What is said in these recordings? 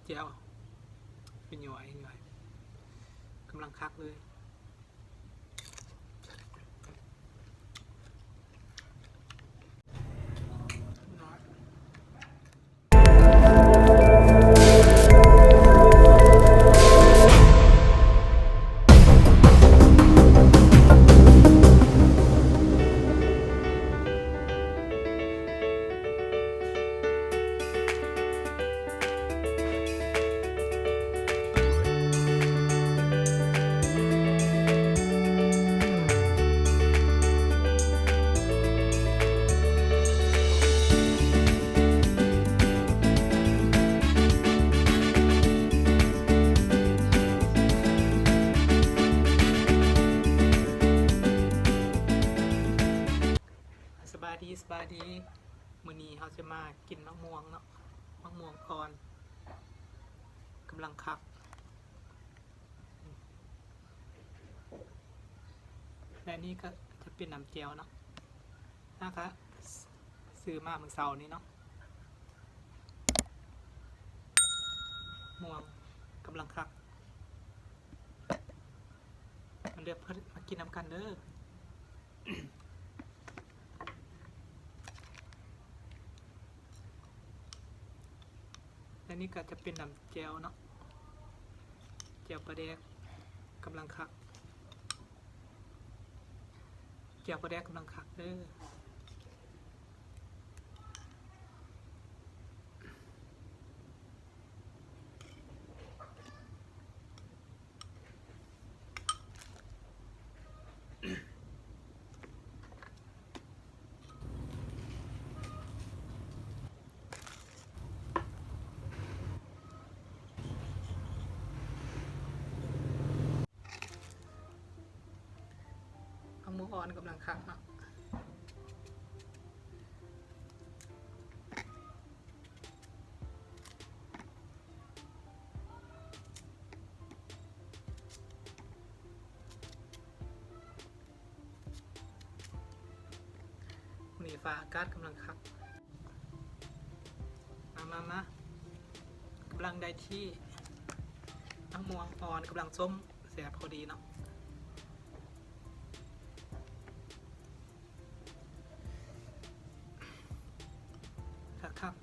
เจียวเป็นหน่วยกำลังคักเลยสบายดีมื้อนี้เขาจะมากินมะม่วงเนาะมะม่วงอ่อนกำลังคักและนี่ก็จะเป็นน้ำเจียวเนาะนะคะซื้อมาเมื่อเช้านี้เนาะม่วงกำลังคักมันเรียกเพื่อนมากินน้ำกันเด้อ และนี่ก็จะเป็นน้ำเจียวเนาะเจียวปลาแดกกำลังคักเจียวปลาแดกกำลังคักเด้อมะม่วงอ่อนกำลังคักเนาะนี่ฟ้าอากาศกำลังคักมากำลังได้ที่มะม่วงอ่อนกำลังส้มแสบพอดีเนาะครับ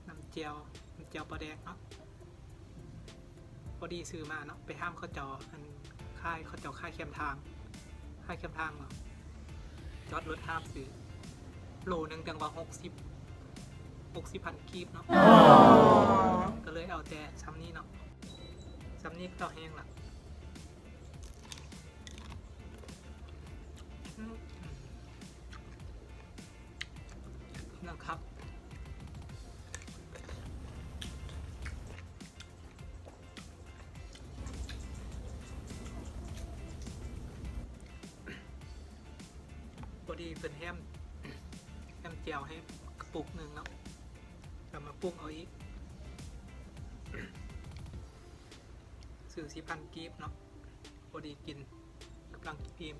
น้ำเจียวปลาแดกเนาะพอดีซื้อมาเนาะไปห้ามเขาจออันค่ายเขาจอค่ายเข้มทางเหรอจอดรถห้ามซื้อโลนึงจังว่า60,000 กีบเนาะก็เลยเอาแต่ซ้ำนี้เนาะซ้ำนี้ต่อแห้งละนะครับพอดีเป็นแฮมเจียวให้กระปุกหนึ่งเนาะเรามาปรุงเอาอีกซื้อ4,000 กีบเนาะพอดีกินกำลังกิน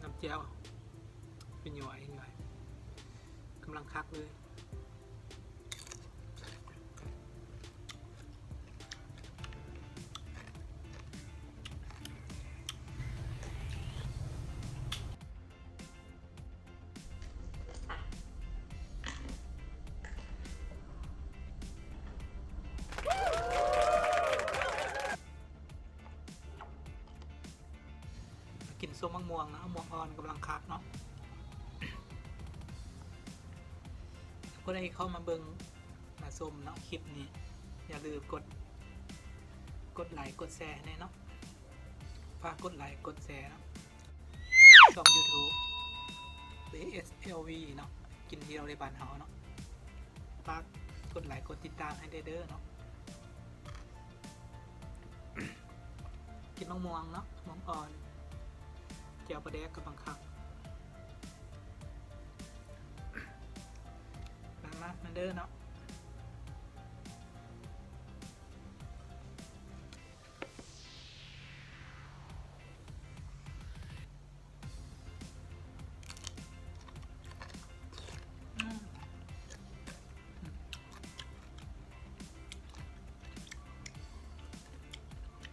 น้ำเจียวเป็นหน่วยกำลังคักเลยกินส้มมะม่วงนะมะม่วงอ่อนกำลังคักเนาะก็ได้เข้ามาเบิ่งมาชมเนาะคลิปนี้อย่าลืมกดไลค์กดแชร์ให้เนาะฝากกดไลค์กดแชร์เนาะช่อง YouTube SLV เนาะกินที่เราในบ้านเฮาเนาะฝากกดไลค์กดติดตามให้เด้อเนาะกินมะม่วงเนาะมะม่วงอ่อนเจียวปลาแดกกำลังคักมาเด้อเนาะ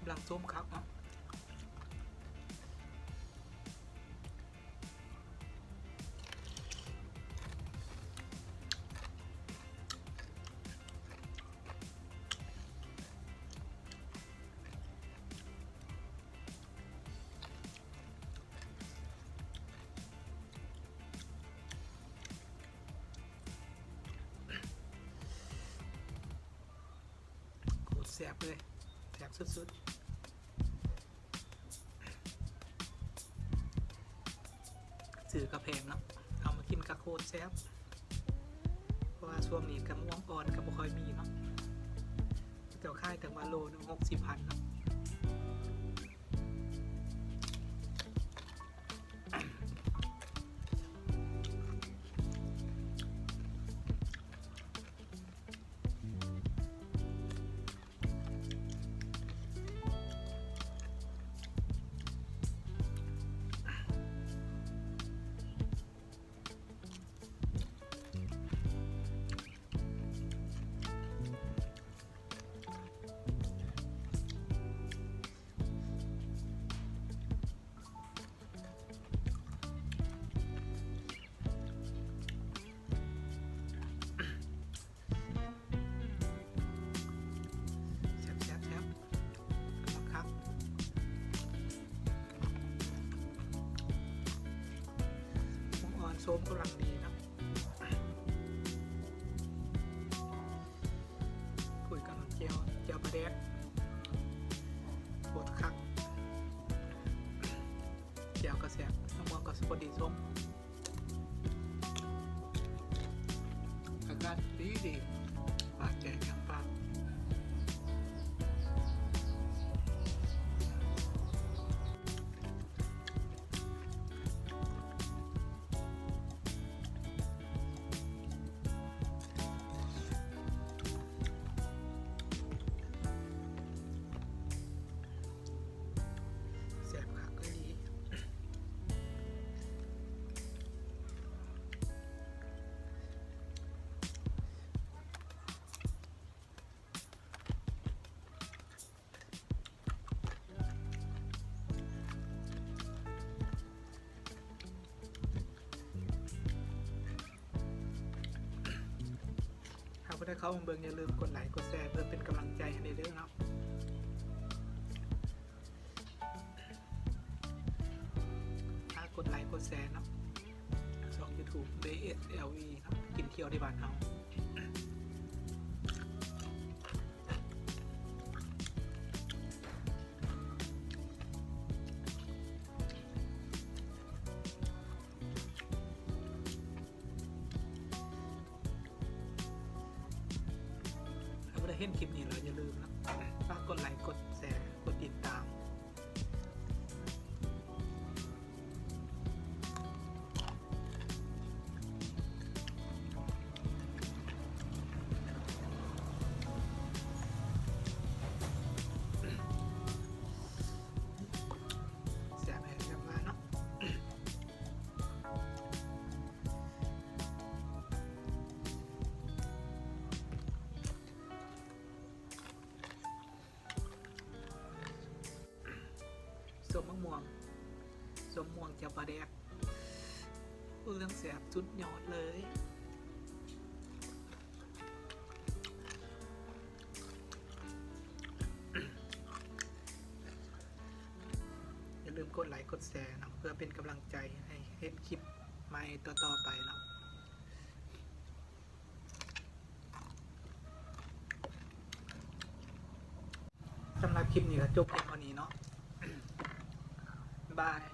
กำลังส้มครับเนาะโคตรแซ่บเลยแซ่บสุดๆซื้อกระเพงเนาะเอามากินกระโคตรแซ่บเพราะว่าช่วงนี้กระม่วงอ่อนกับบ่ค่อยมีเนาะเจ้าค่ายแต่ว่าโลนึง60,000เนาะโซมกำลังดีนะคุยกันเจียวประเด็กปวดคักเจียวกระแสบน้ำมันก็สปอดีส้มอากาศดีปากแดงอย่างปากถ้าเขามาเบิ่งอย่าลืมกดไลค์กดแชร์เพื่อเป็นกำลังใจให้ในเรื่องเนาะถ้ากดไลค์กดแชร์เนาะช่อง YouTube BSLE เนาะกินเที่ยวในบ้านเฮาเห็นคลิปนี้เราอย่าลืมนะฝากกดไลค์กดแชร์กดติดตามแชร์ให้กันมาเนาะส้มม่วงเจ้าปลาแดกเรื่องแสบสุดยอดเลยอย่าลืมกดไลค์กดแชร์เนาะเพื่อเป็นกำลังใจให้เห็นคลิปใหม่ต่อๆไปเนาะสำหรับคลิปนี้ก็จบเพียงเท่านี้เนาะบาย